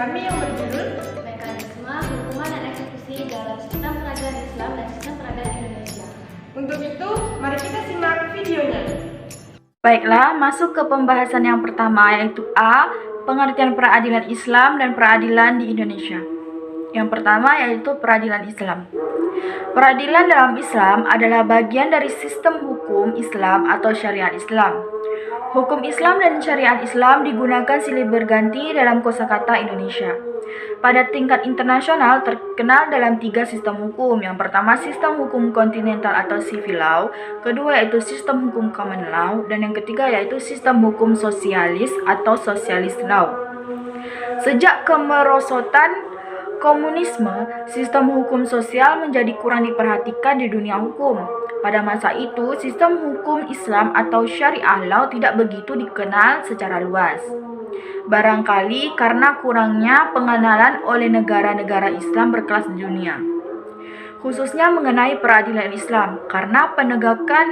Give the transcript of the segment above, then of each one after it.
kami yang berjudul Mekanisme Hukuman dan Eksekusi dalam Sistem Peradilan Islam dan Sistem Peradilan Indonesia. Untuk itu, mari kita simak videonya. Baiklah, masuk ke pembahasan yang pertama, yaitu A. Pengertian peradilan Islam dan peradilan di Indonesia. Yang pertama yaitu peradilan Islam. Peradilan dalam Islam adalah bagian dari sistem hukum Islam atau syariat Islam. Hukum Islam dan syariat Islam digunakan silih berganti dalam kosakata Indonesia. Pada tingkat internasional terkenal dalam 3 sistem hukum. Yang pertama sistem hukum kontinental atau civil law, kedua yaitu sistem hukum common law, dan yang ketiga yaitu sistem hukum sosialis atau socialist law. Sejak kemerosotan komunisme, sistem hukum sosial menjadi kurang diperhatikan di dunia hukum. Pada masa itu, sistem hukum Islam atau syariah law tidak begitu dikenal secara luas. Barangkali karena kurangnya pengenalan oleh negara-negara Islam berkelas di dunia, khususnya mengenai peradilan Islam, karena penegakan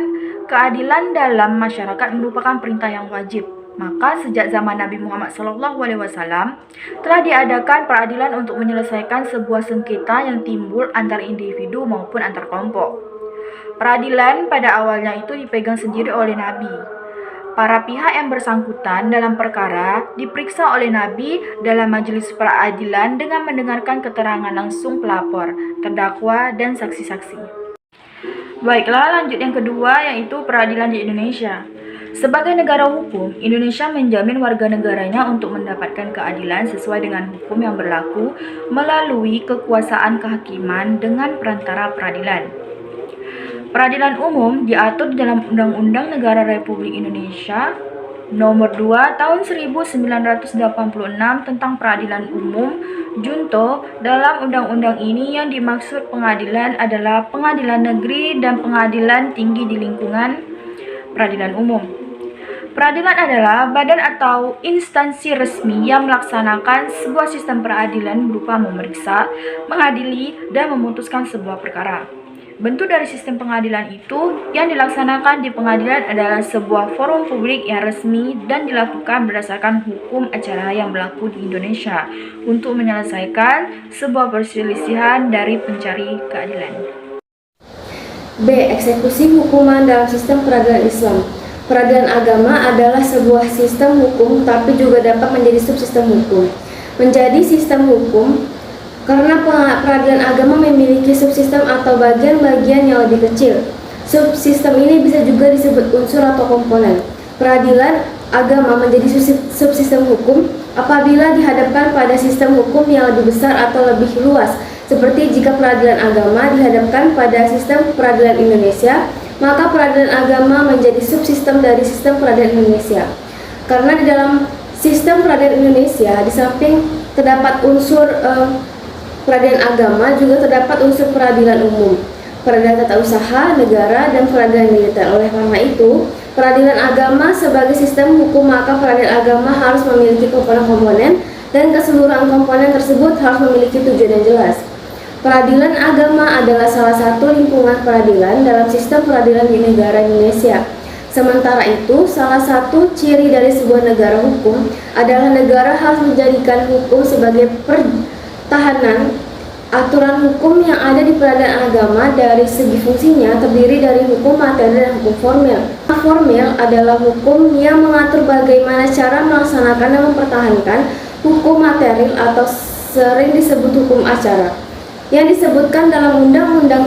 keadilan dalam masyarakat merupakan perintah yang wajib. Maka sejak zaman Nabi Muhammad SAW telah diadakan peradilan untuk menyelesaikan sebuah sengketa yang timbul antara individu maupun antar kelompok. Peradilan pada awalnya itu dipegang sendiri oleh Nabi. Para pihak yang bersangkutan dalam perkara diperiksa oleh Nabi dalam majelis peradilan dengan mendengarkan keterangan langsung pelapor, terdakwa, dan saksi-saksi. Baiklah, lanjut yang kedua yaitu peradilan di Indonesia. Sebagai negara hukum, Indonesia menjamin warga negaranya untuk mendapatkan keadilan sesuai dengan hukum yang berlaku melalui kekuasaan kehakiman dengan perantara peradilan. Peradilan umum diatur dalam Undang-Undang Negara Republik Indonesia Nomor 2 Tahun 1986 tentang Peradilan Umum Junto. Dalam undang-undang ini yang dimaksud pengadilan adalah pengadilan negeri dan pengadilan tinggi di lingkungan peradilan umum. Peradilan adalah badan atau instansi resmi yang melaksanakan sebuah sistem peradilan berupa memeriksa, mengadili, dan memutuskan sebuah perkara. Bentuk dari sistem pengadilan itu yang dilaksanakan di pengadilan adalah sebuah forum publik yang resmi dan dilakukan berdasarkan hukum acara yang berlaku di Indonesia untuk menyelesaikan sebuah perselisihan dari pencari keadilan. B. Eksekusi hukuman dalam sistem peradilan Islam. Peradilan agama adalah sebuah sistem hukum tapi juga dapat menjadi subsistem hukum. Menjadi sistem hukum karena peradilan agama memiliki subsistem atau bagian-bagian yang lebih kecil. Subsistem ini bisa juga disebut unsur atau komponen. Peradilan agama menjadi subsistem hukum apabila dihadapkan pada sistem hukum yang lebih besar atau lebih luas. Seperti jika peradilan agama dihadapkan pada sistem peradilan Indonesia, maka peradilan agama menjadi subsistem dari sistem peradilan Indonesia. Karena di dalam sistem peradilan Indonesia, di samping terdapat unsur peradilan agama, juga terdapat unsur peradilan umum, peradilan tata usaha negara, dan peradilan militer. Oleh karena itu, peradilan agama sebagai sistem hukum, maka peradilan agama harus memiliki komponen-komponen dan keseluruhan komponen tersebut harus memiliki tujuan yang jelas. Peradilan agama adalah salah satu lingkungan peradilan dalam sistem peradilan di negara Indonesia. Sementara itu, salah satu ciri dari sebuah negara hukum adalah negara harus menjadikan hukum sebagai tahanan. Aturan hukum yang ada di peradilan agama dari segi fungsinya terdiri dari hukum materi dan hukum formil. Formil adalah hukum yang mengatur bagaimana cara melaksanakan dan mempertahankan hukum material atau sering disebut hukum acara, yang disebutkan dalam Undang-Undang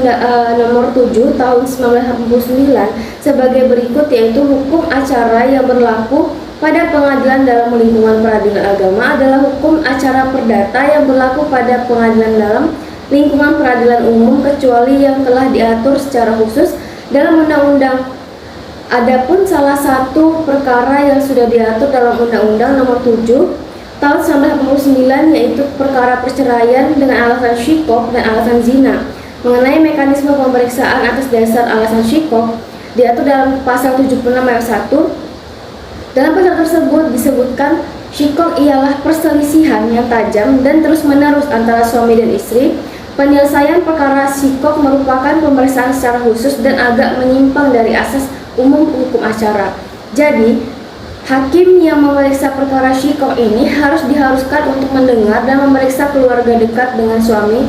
Nomor 7 Tahun 1989 sebagai berikut, yaitu hukum acara yang berlaku pada pengadilan dalam lingkungan peradilan agama adalah hukum acara perdata yang berlaku pada pengadilan dalam lingkungan peradilan umum kecuali yang telah diatur secara khusus dalam undang-undang. Adapun salah satu perkara yang sudah diatur dalam Undang-Undang Nomor 7 Tahun 1989 yaitu perkara perceraian dengan alasan syikok dan alasan zina. Mengenai mekanisme pemeriksaan atas dasar alasan syikok diatur dalam pasal 76 ayat 1. Dalam pasal tersebut disebutkan syikok ialah perselisihan yang tajam dan terus-menerus antara suami dan istri. Penyelesaian perkara syikok merupakan pemeriksaan secara khusus dan agak menyimpang dari asas umum hukum acara. Jadi, Hakim yang memeriksa perkara syikoh ini diharuskan untuk mendengar dan memeriksa keluarga dekat dengan suami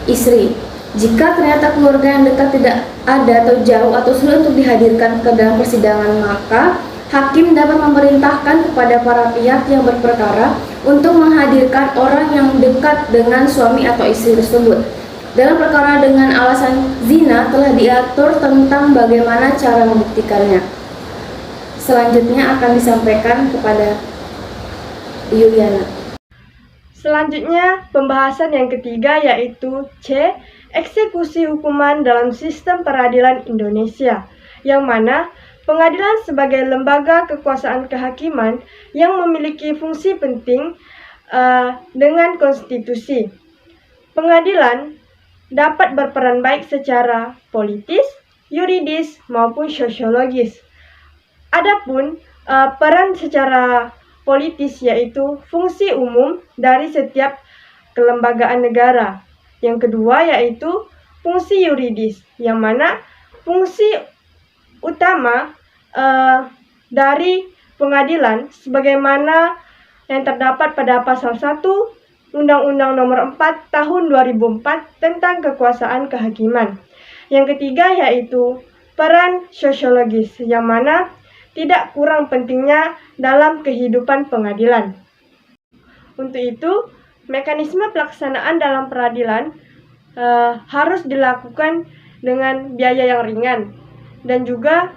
istri. Jika ternyata keluarga yang dekat tidak ada atau jauh atau sulit untuk dihadirkan ke dalam persidangan, maka hakim dapat memerintahkan kepada para pihak yang berperkara untuk menghadirkan orang yang dekat dengan suami atau istri tersebut. Dalam perkara dengan alasan zina telah diatur tentang bagaimana cara membuktikannya. Selanjutnya akan disampaikan kepada Yuliana. Selanjutnya, pembahasan yang ketiga yaitu C. Eksekusi hukuman dalam sistem peradilan Indonesia, yang mana pengadilan sebagai lembaga kekuasaan kehakiman yang memiliki fungsi penting dengan konstitusi. Pengadilan dapat berperan baik secara politis, yuridis, maupun sosiologis. Adapun peran secara politis yaitu fungsi umum dari setiap kelembagaan negara. Yang kedua yaitu fungsi yuridis, yang mana fungsi utama dari pengadilan sebagaimana yang terdapat pada pasal 1 Undang-Undang Nomor 4 Tahun 2004 tentang kekuasaan kehakiman. Yang ketiga yaitu peran sosiologis, yang mana tidak kurang pentingnya dalam kehidupan pengadilan. Untuk itu, mekanisme pelaksanaan dalam peradilan harus dilakukan dengan biaya yang ringan dan juga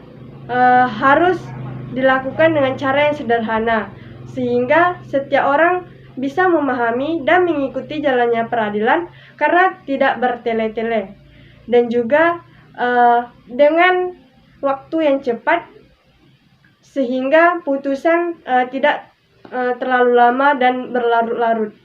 harus dilakukan dengan cara yang sederhana sehingga setiap orang bisa memahami dan mengikuti jalannya peradilan karena tidak bertele-tele, dan juga dengan waktu yang cepat sehingga putusan tidak terlalu lama dan berlarut-larut.